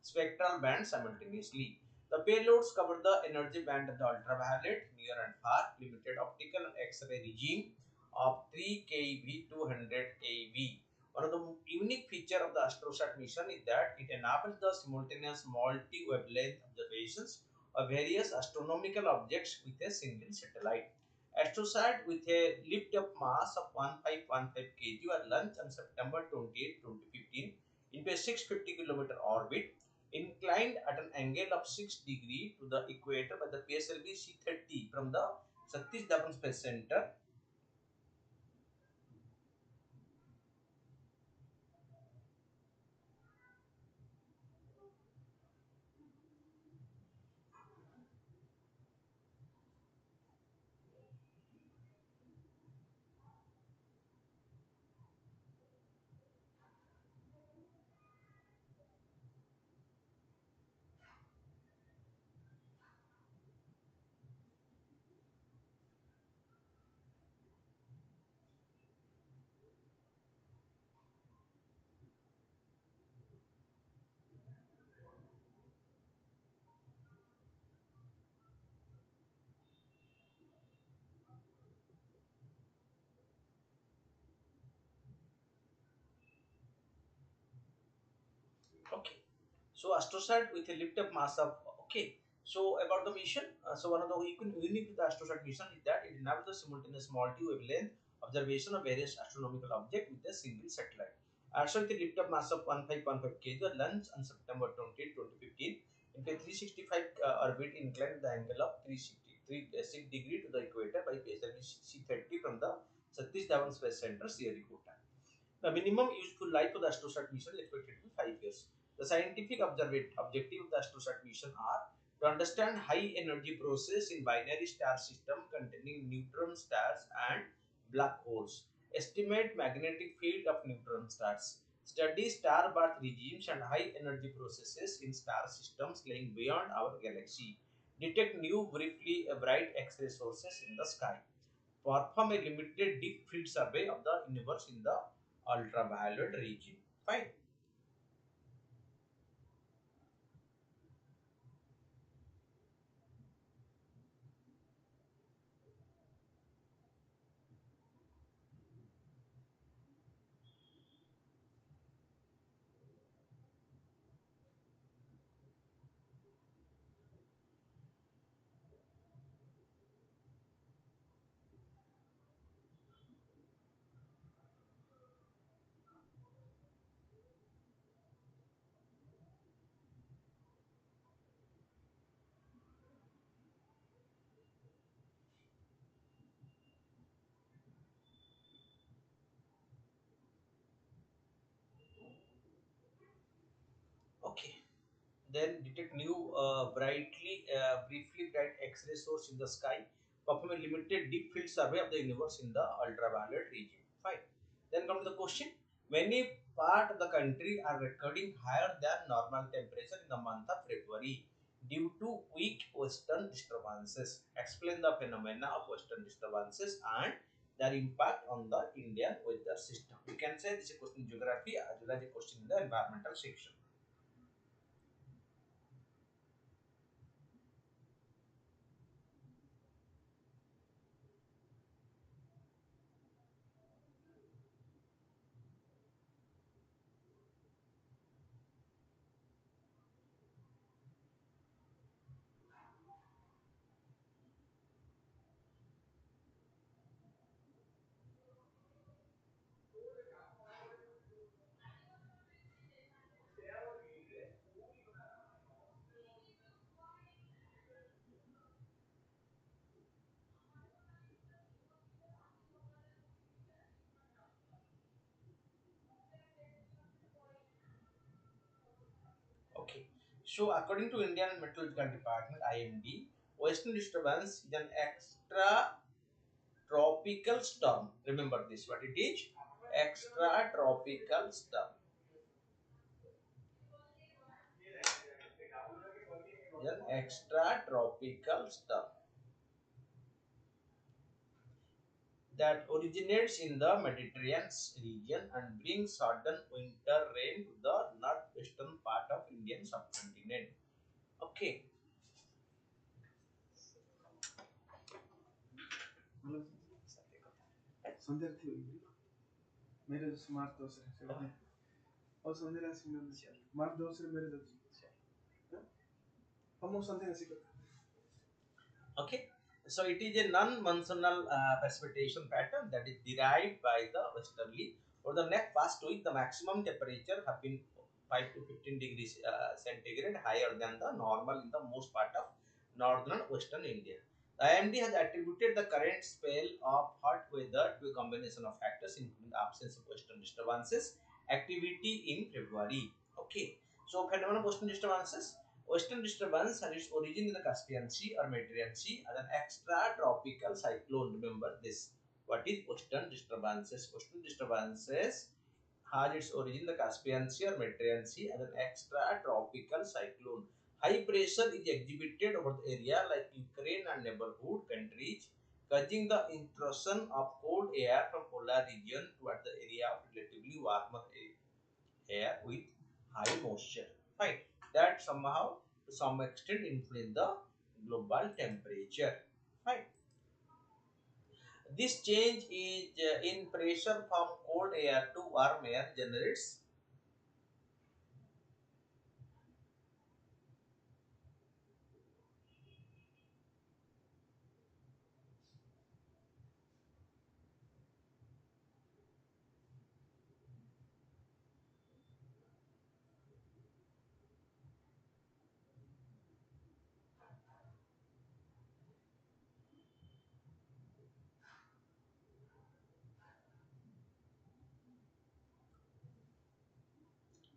spectral bands simultaneously. The payloads cover the energy band of the ultraviolet, near and far, limited optical and X-ray regime of 3 keV 200 AV. One of the unique features of the AstroSat mission is that it enables the simultaneous multi-wavelength observations of various astronomical objects with a single satellite. AstroSat, with a lift-up mass of 1515 kg, was launched on September 28, 2015 into a 650-kilometer orbit, inclined at an angle of 6 degrees to the equator by the PSLV C-30 from the Satish Dhawan Space Center. Okay. So AstroSat with a lift-up mass of, okay. So about the mission, so one of the unique to the AstroSat mission is that it enables the simultaneous multi-wavelength observation of various astronomical objects with a single satellite. Also with a lift-up mass of 1515 kg, the launch on September 20, 2015 into a 365 orbit inclined at the angle of 363 degree to the equator by PSLV C-30 from the Satish Dhawan Space Center, Sriharikota. The minimum useful life of the AstroSat mission is expected to be 5 years. The scientific objective of the AstroSat mission are to understand high energy process in binary star system containing neutron stars and black holes, estimate magnetic field of neutron stars, study star birth regimes and high energy processes in star systems lying beyond our galaxy, detect new briefly bright X-ray sources in the sky, perform a limited deep field survey of the universe in the ultraviolet region. Fine. Okay. Then detect new briefly bright X-ray source in the sky. Perform a limited deep field survey of the universe in the ultraviolet region. Fine. Then come to the question. Many part of the country are recording higher than normal temperature in the month of February due to weak western disturbances. Explain the phenomena of western disturbances and their impact on the Indian weather system. You can say this is a question in geography as well as a question in the environmental section. Okay. So according to Indian Meteorological Department IMD, western disturbance is an extra tropical storm. Remember this what it is? Extra tropical storm. An extra tropical storm that originates in the Mediterranean region and brings sudden winter rain to the northwestern part of Indian subcontinent. Okay. ସନ୍ଧ୍ୟାରେ ଥିବ କି मेरे जो smart दोस्त है सेवा है और ସନ୍ଧ୍ୟାରେ ଆସିକି ସ୍ମାର୍ଟ ଦୋଷରେ मेरे दोस्त हम वो ସନ୍ଧ୍ୟାରେ ଆସିକି Okay, so it is a non-monsoonal precipitation pattern that is derived by the westerly. For the next past week, the maximum temperature have been 5 to 15 degrees centigrade higher than the normal in the most part of northern western India. The IMD has attributed the current spell of hot weather to a combination of factors including the absence of western disturbances, activity in February. Okay, so phenomenon of western disturbances. Western disturbance has its origin in the Caspian Sea or Mediterranean Sea as an extra tropical cyclone. Remember this. What is western disturbances? Western disturbances has its origin in the Caspian Sea or Mediterranean Sea as an extra tropical cyclone. High pressure is exhibited over the area like Ukraine and neighborhood countries, causing the intrusion of cold air from polar region towards the area of relatively warmer air with high moisture. Fine. That somehow to some extent influence the global temperature. Fine. This change is in pressure from cold air to warm air generates.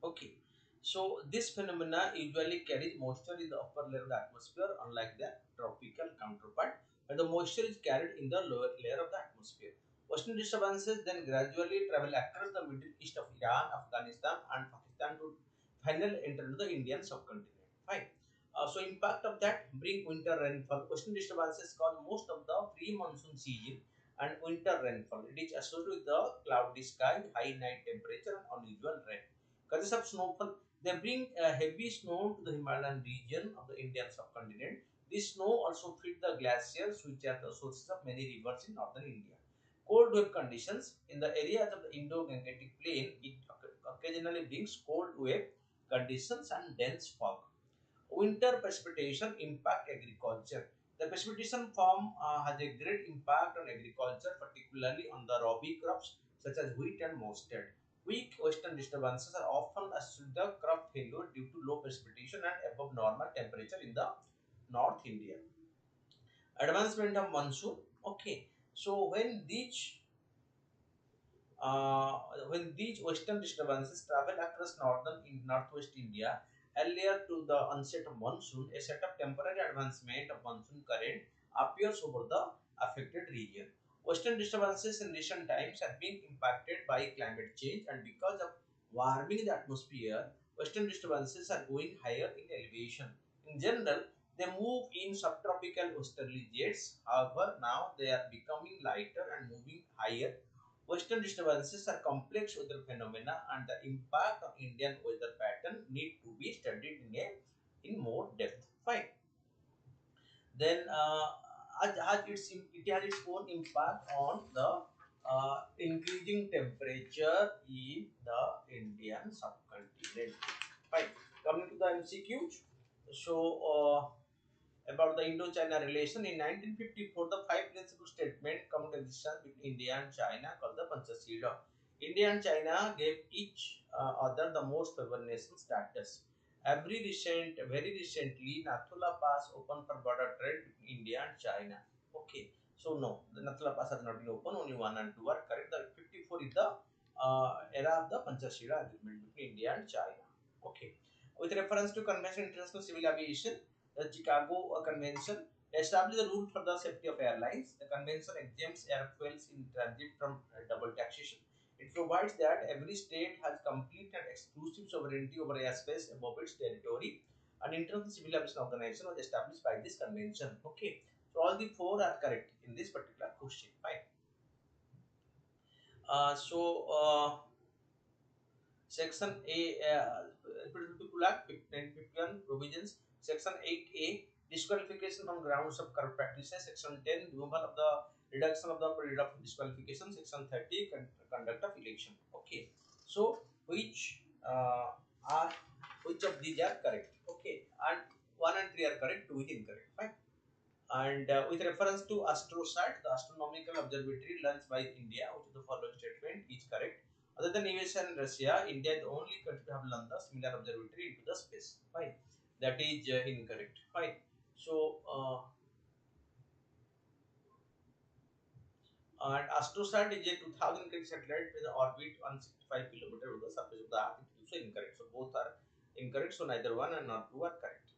Okay. So this phenomena usually carries moisture in the upper layer of the atmosphere, unlike the tropical counterpart, where the moisture is carried in the lower layer of the atmosphere. Western disturbances then gradually travel across the Middle East of Iran, Afghanistan, and Pakistan to finally enter into the Indian subcontinent. Fine. So impact of that bring winter rainfall. Western disturbances cause most of the pre-monsoon season and winter rainfall. It is associated with the cloudy sky, high night temperature, and unusual rain. Causes of snowfall. They bring heavy snow to the Himalayan region of the Indian subcontinent. This snow also feeds the glaciers, which are the sources of many rivers in northern India. Cold wave conditions in the areas of the Indo-Gangetic plain, it occasionally brings cold wave conditions and dense fog. Winter precipitation impact agriculture. The precipitation form has a great impact on agriculture, particularly on the rabi crops such as wheat and mustard. Weak western disturbances are often associated with the crop failure due to low precipitation and above normal temperature in the North India. Advancement of monsoon. Okay, so uh, when these western disturbances travel across northwest India, earlier to the onset of monsoon, a set of temporary advancement of monsoon current appears over the affected region. Western disturbances in recent times have been impacted by climate change, and because of warming in the atmosphere, Western disturbances are going higher in elevation. In general, they move in subtropical westerly jets. However, now they are becoming lighter and moving higher. Western disturbances are complex weather phenomena, and the impact on Indian weather pattern need to be studied in more depth. Fine. Then it has its own impact on the increasing temperature in the Indian subcontinent. Fine. Coming to the MCQs. So about the Indo-China relation in 1954, the five principal statement come to existence between India and China called the Panchashila. India and China gave each other the most favored nation status. Very recently, Nathula Pass opened for border trade between India and China. Okay, so no, the Nathula Pass has not been open. Only one and two are correct. The 54 is the era of the Panchashila agreement between India and China. Okay, with reference to Convention on International Civil Aviation, the Chicago Convention established the rule for the safety of airlines. The convention exempts airfields in transit from double taxation. It provides that every state has complete and exclusive sovereignty over airspace above its territory. An international civil aviation organization was established by this convention. Okay, so all the four are correct in this particular question. Fine. So Section A, Particular Act 1951 provisions. Section 8A, disqualification on grounds of corrupt practices. Section 10, removal of the reduction of the period of disqualification. Section 30, conduct of election. Okay, so are which of these are correct? Okay, and 1 and 3 are correct, 2 is incorrect. Fine. And with reference to AstroSat, the astronomical observatory launched by India, which is the following statement is correct. Other than USA and Russia, India is the only country to have launched a similar observatory into the space. Fine. That is incorrect. Fine. So, and AstroSat is a 2000 km satellite with an orbit 165 km over the surface of the Earth. It is also incorrect. So, both are incorrect. So, neither one and not two are correct.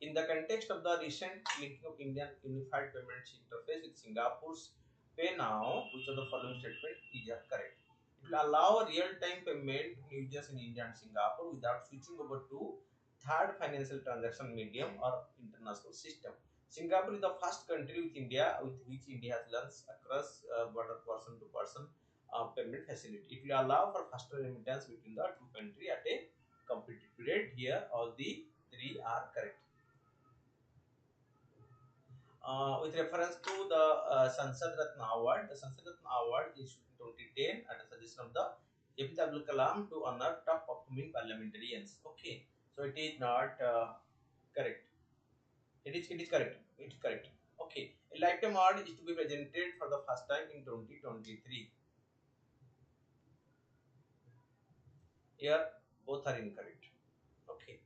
In the context of the recent linking of Indian Unified Payments Interface with Singapore's Pay Now, which of the following statement is correct? It will allow real-time payment users in India and Singapore without switching over to third financial transaction medium or international system. Singapore is the first country with India with which India has launched across border person-to-person payment facility. It will allow for faster remittance between the two countries at a competitive rate. Here, all the three are correct. With reference to the Sansad Ratna Award, the Sansad Ratna Award is issued in 2010 at the suggestion of the APJ Abdul Kalam to honor top performing parliamentarians. Okay, so it is not correct. It is correct. It is correct. Okay, a lifetime award is to be presented for the first time in 2023. Here, both are incorrect. Okay,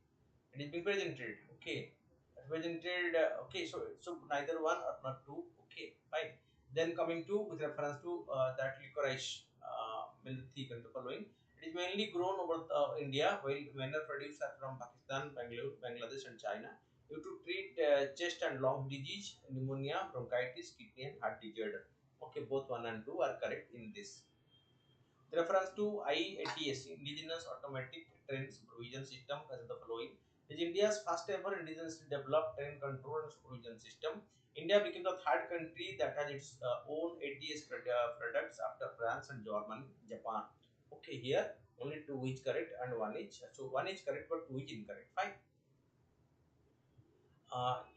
it is being presented. Okay, presented. Okay, so neither one or not two. Okay, fine. Then coming to with reference to that licorice milk tea and the following. It is mainly grown over India, while minor produce are from Pakistan, Bangalore, Bangladesh, and China. Due to treat chest and lung disease, pneumonia, bronchitis, kidney, and heart disorder. Okay, both one and two are correct in this. The reference to IATS, Indigenous Automatic Train Supervision System, as the following. Is India's first ever indigenously developed train control and supervision system. India became the third country that has its own ATS products after France and Germany, Japan. Okay, here only two is correct and one is so one is correct but two is incorrect. Fine.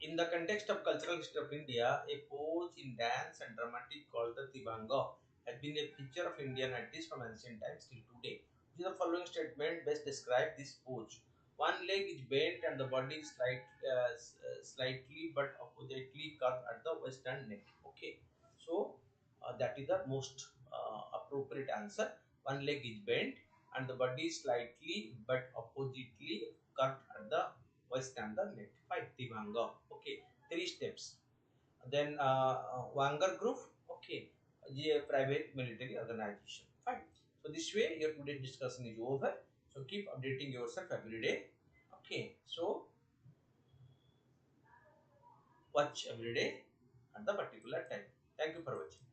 In the context of cultural history of India, a pose in dance and dramatic called the Tibanga has been a feature of Indian artists from ancient times till today. The following statement best describe this pose. One leg is bent and the body is slightly but oppositely curved at the waist and neck. Okay, so that is the most appropriate answer. One leg is bent and the body is slightly but oppositely curved at the waist and the neck. Fine, Divanga. Okay, three steps. Then Wanger Group. Okay, a private military organization. Fine. So this way your today's discussion is over. So keep updating yourself every day. Okay. So watch every day at the particular time. Thank you for watching.